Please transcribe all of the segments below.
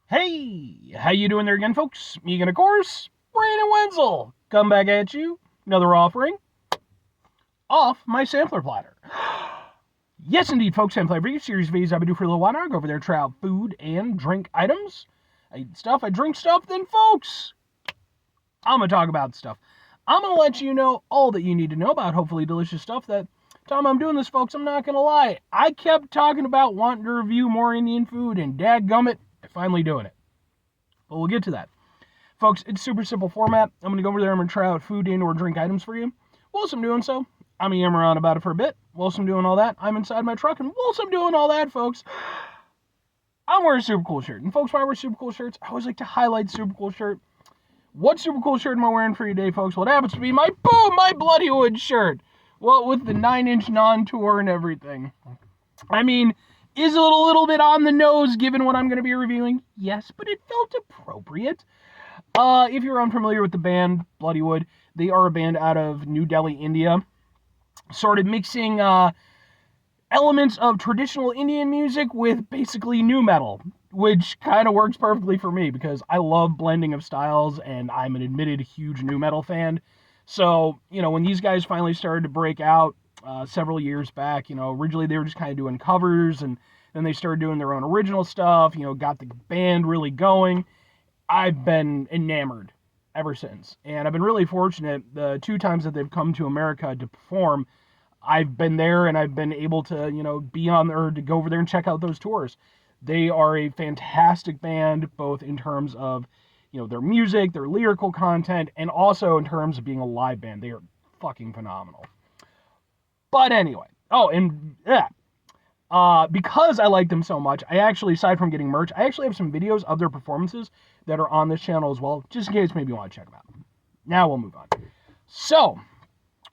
Hey, how you doing there again, folks? Megan, of course, Brandon Wenzel. Come back at you. Another offering off my sampler platter. Yes, indeed, folks. Sampler every series of videos I've been doing for a little while now. I go over there, try out food and drink items. I eat stuff, I drink stuff. Then, folks, I'm going to talk about stuff. I'm going to let you know all that you need to know about hopefully delicious stuff that time I'm doing this, folks, I'm not going to lie. I kept talking about wanting to review more Indian food, and dadgummit, I'm finally doing it. But we'll get to that. Folks, it's super simple format. I'm going to go over there, I'm going to try out food and or drink items for you. Whilst I'm doing so, I'm going to yammer on about it for a bit. Whilst I'm doing all that, I'm inside my truck, and whilst I'm doing all that, folks, I'm wearing a super cool shirt. And folks, when I wear super cool shirts, I always like to highlight super cool shirt. What super cool shirt am I wearing for you today, folks? Well, it happens to be my Bloodywood shirt. Well, with the 9-inch non-tour and everything. I mean, is it a little bit on the nose given what I'm going to be reviewing? Yes, but it felt appropriate. If you're unfamiliar with the band Bloodywood, they are a band out of New Delhi, India. Sort of mixing elements of traditional Indian music with basically nu metal, which kind of works perfectly for me because I love blending of styles and I'm an admitted huge nu metal fan. So, when these guys finally started to break out several years back, originally they were just kind of doing covers and then they started doing their own original stuff, got the band really going. I've been enamored ever since. And I've been really fortunate the 2 times that they've come to America to perform. I've been there and I've been able to, be on there to go over there and check out those tours. They are a fantastic band, both in terms of, their music, their lyrical content, and also in terms of being a live band. They are fucking phenomenal. But anyway, because I like them so much, I actually, aside from getting merch, I actually have some videos of their performances that are on this channel as well, just in case maybe you want to check them out. Now we'll move on. So,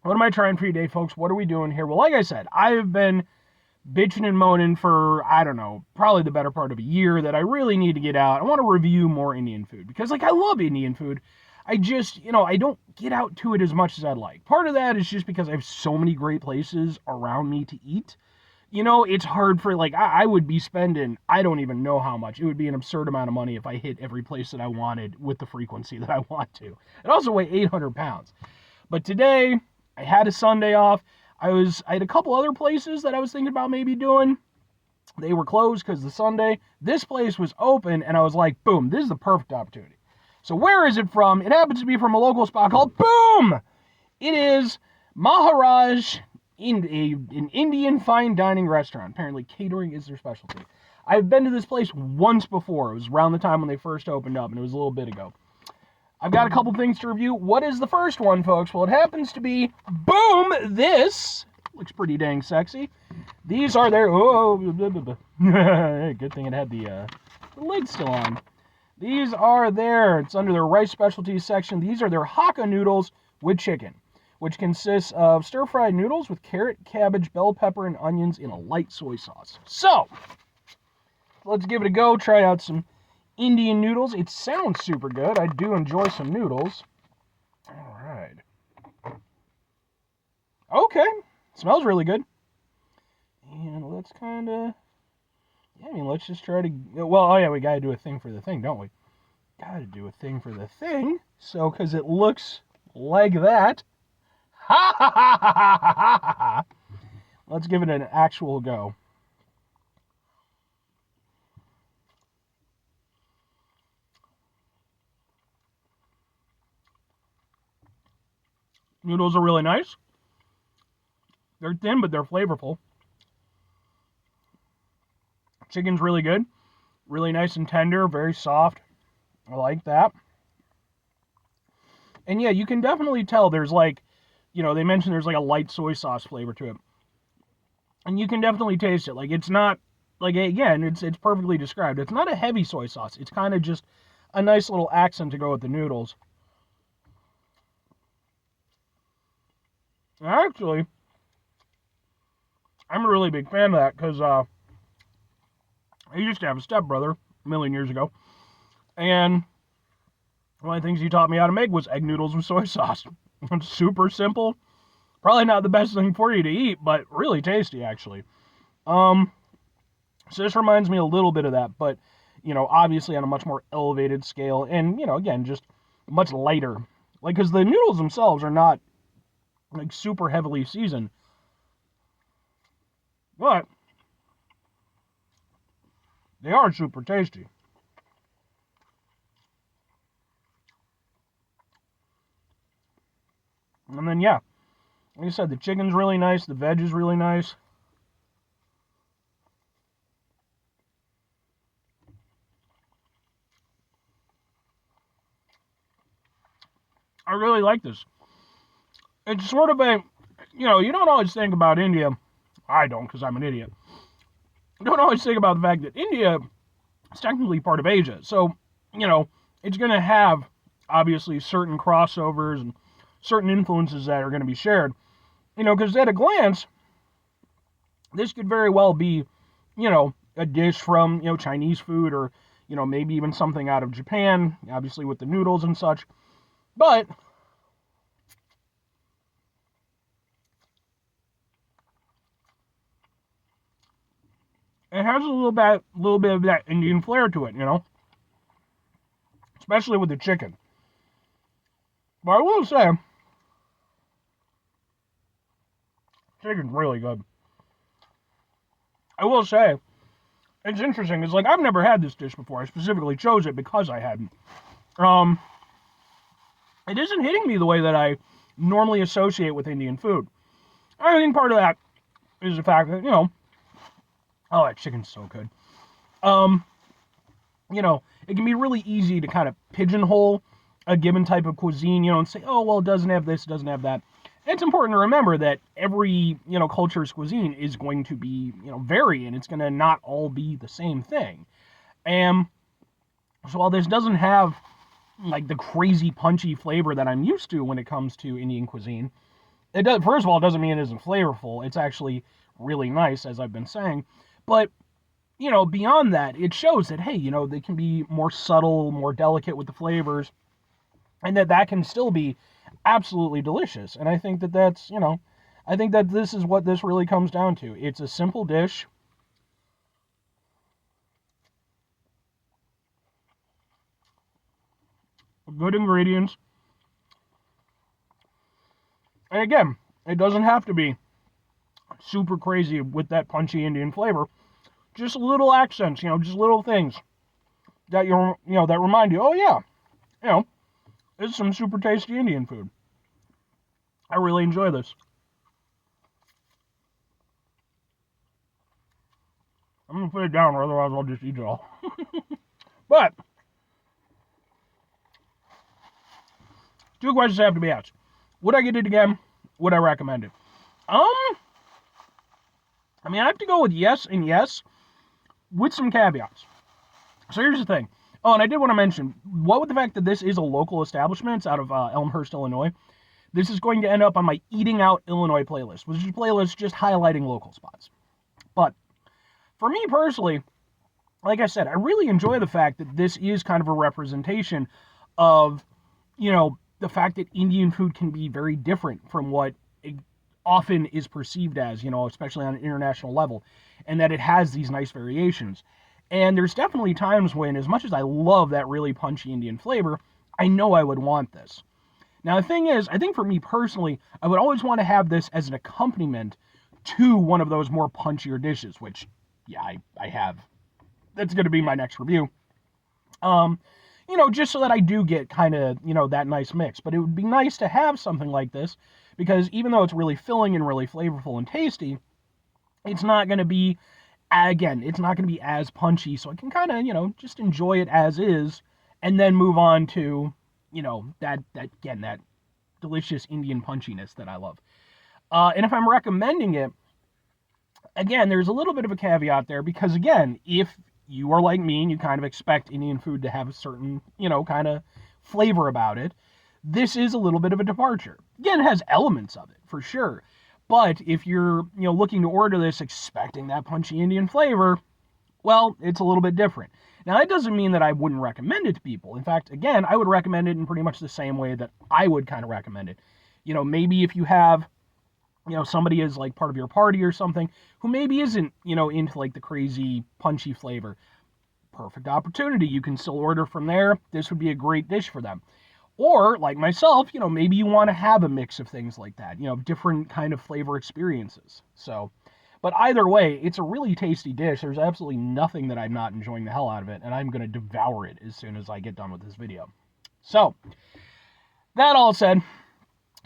what am I trying for you today, folks? What are we doing here? Well, like I said, I've been bitching and moaning for, I don't know, probably the better part of a year that I really need to get out. I want to review more Indian food because, I love Indian food. I just, I don't get out to it as much as I'd like. Part of that is just because I have so many great places around me to eat. It's hard for, I would be spending, I don't even know how much. It would be an absurd amount of money if I hit every place that I wanted with the frequency that I want to. It also weigh 800 pounds. But today, I had a Sunday off. I had a couple other places that I was thinking about maybe doing. They were closed because the Sunday. This place was open, and I was like, boom, this is the perfect opportunity. So where is it from? It happens to be from a local spot called Boom! It is Maharaj, an Indian fine dining restaurant. Apparently catering is their specialty. I've been to this place once before. It was around the time when they first opened up, and it was a little bit ago. I've got a couple things to review. What is the first one, folks? Well, it happens to be, boom, this. Looks pretty dang sexy. These are their, good thing it had the lid still on. These are it's under their rice specialties section. These are their Hakka noodles with chicken, which consists of stir-fried noodles with carrot, cabbage, bell pepper, and onions in a light soy sauce. So, let's give it a go. Try out some Indian noodles. It sounds super good. I do enjoy some noodles. All right. Okay. Smells really good. And let's let's just try to, we gotta do a thing for the thing, don't we? Gotta do a thing for the thing. So, because it looks like that. Ha ha ha ha ha ha ha ha. Let's give it an actual go. Noodles are really nice. They're thin, but they're flavorful. Chicken's really good. Really nice and tender, very soft. I like that. And yeah, you can definitely tell there's they mentioned there's a light soy sauce flavor to it. And you can definitely taste it. It's not, again, it's perfectly described. It's not a heavy soy sauce. It's kind of just a nice little accent to go with the noodles. Actually, I'm a really big fan of that because I used to have a stepbrother a million years ago. And one of the things he taught me how to make was egg noodles with soy sauce. It's super simple. Probably not the best thing for you to eat, but really tasty, actually. So this reminds me a little bit of that. But, obviously on a much more elevated scale, and, again, just much lighter. Like, because the noodles themselves are not, like, super heavily seasoned. But they are super tasty. And then, yeah, like I said, the chicken's really nice. The veg is really nice. I really like this. It's sort of a, you don't always think about India. I don't, because I'm an idiot. You don't always think about the fact that India is technically part of Asia. So, it's going to have, obviously, certain crossovers and certain influences that are going to be shared. Because at a glance, this could very well be, a dish from, Chinese food, or, maybe even something out of Japan, obviously with the noodles and such. But it has a little bit of that Indian flair to it, especially with the chicken. But I will say, chicken's really good. I will say, it's interesting. It's like, I've never had this dish before. I specifically chose it because I hadn't. It isn't hitting me the way that I normally associate with Indian food. I think part of that is the fact that, oh, that chicken's so good. It can be really easy to kind of pigeonhole a given type of cuisine, and say, oh, well, it doesn't have this, it doesn't have that. And it's important to remember that every, culture's cuisine is going to be, vary, and it's going to not all be the same thing. And so while this doesn't have, like, the crazy punchy flavor that I'm used to when it comes to Indian cuisine, it does, first of all, it doesn't mean it isn't flavorful. It's actually really nice, as I've been saying. But, beyond that, it shows that, hey, they can be more subtle, more delicate with the flavors, and that can still be absolutely delicious. And I think that's, I think that this is what this really comes down to. It's a simple dish. Good ingredients. And again, it doesn't have to be super crazy with that punchy Indian flavor. Just little accents, just little things that that remind you, oh yeah, it's some super tasty Indian food. I really enjoy this. I'm gonna put it down, or otherwise I'll just eat it all. But two questions have to be asked: would I get it again? Would I recommend it? I mean, I have to go with yes and yes, with some caveats. So here's the thing. Oh, and I did want to mention, what with the fact that this is a local establishment, it's out of Elmhurst, Illinois, this is going to end up on my Eating Out Illinois playlist, which is a playlist just highlighting local spots. But for me personally, like I said, I really enjoy the fact that this is kind of a representation of, the fact that Indian food can be very different from what it often is perceived as, especially on an international level, and that it has these nice variations. And there's definitely times when, as much as I love that really punchy Indian flavor, I know I would want this. Now, the thing is, I think for me personally, I would always want to have this as an accompaniment to one of those more punchier dishes, which, yeah, I have. That's going to be my next review. Just so that I do get kind of, that nice mix. But it would be nice to have something like this, because even though it's really filling and really flavorful and tasty, it's not going to be, again, it's not going to be as punchy, so I can kind of, just enjoy it as is, and then move on to, that delicious Indian punchiness that I love. And if I'm recommending it, again, there's a little bit of a caveat there, because again, if you are like me and you kind of expect Indian food to have a certain, kind of flavor about it, this is a little bit of a departure. Again, it has elements of it, for sure. But if you're, looking to order this expecting that punchy Indian flavor, well, it's a little bit different. Now, that doesn't mean that I wouldn't recommend it to people. In fact, again, I would recommend it in pretty much the same way that I would kind of recommend it. Maybe if you have, somebody is like part of your party or something who maybe isn't, into like the crazy punchy flavor, perfect opportunity. You can still order from there. This would be a great dish for them. Or, like myself, maybe you want to have a mix of things like that, different kind of flavor experiences. So, but either way, it's a really tasty dish. There's absolutely nothing that I'm not enjoying the hell out of it, and I'm going to devour it as soon as I get done with this video. So, that all said,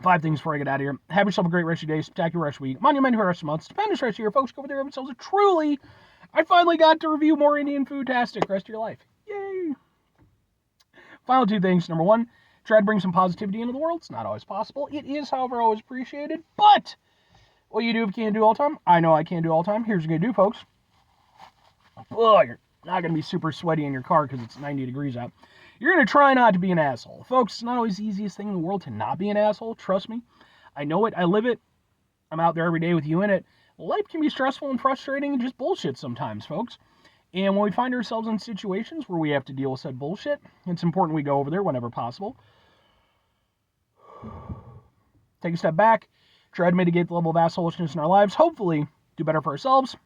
5 things before I get out of here. Have yourself a great rest of your day, spectacular rest of your week, monumental rest of your month, stupendous rest of your folks. Go over there, have yourselves a truly, I finally got to review more Indian food-tastic rest of your life. Yay! Final 2 things. Number 1, try to bring some positivity into the world. It's not always possible. It is, however, always appreciated. But what you do if you can't do all the time, I know I can't do all the time. Here's what you're going to do, folks. Oh, you're not going to be super sweaty in your car because it's 90 degrees out. You're going to try not to be an asshole. Folks, it's not always the easiest thing in the world to not be an asshole. Trust me. I know it. I live it. I'm out there every day with you in it. Life can be stressful and frustrating and just bullshit sometimes, folks. And when we find ourselves in situations where we have to deal with said bullshit, it's important we go over there whenever possible. Take a step back. Try to mitigate the level of assholishness in our lives. Hopefully, do better for ourselves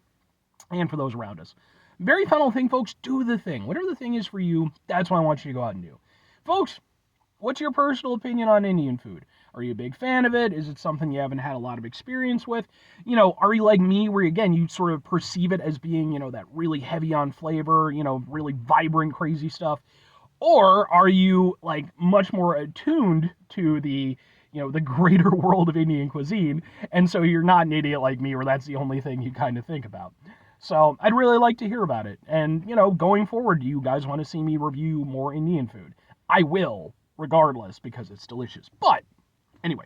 and for those around us. Very final thing, folks, do the thing. Whatever the thing is for you, that's what I want you to go out and do. Folks, what's your personal opinion on Indian food? Are you a big fan of it? Is it something you haven't had a lot of experience with? Are you like me where, again, you sort of perceive it as being, that really heavy on flavor, really vibrant, crazy stuff? Or are you, like, much more attuned to the greater world of Indian cuisine, and so you're not an idiot like me where that's the only thing you kind of think about? So I'd really like to hear about it. And, going forward, do you guys want to see me review more Indian food? I will, regardless, because it's delicious. But, anyway,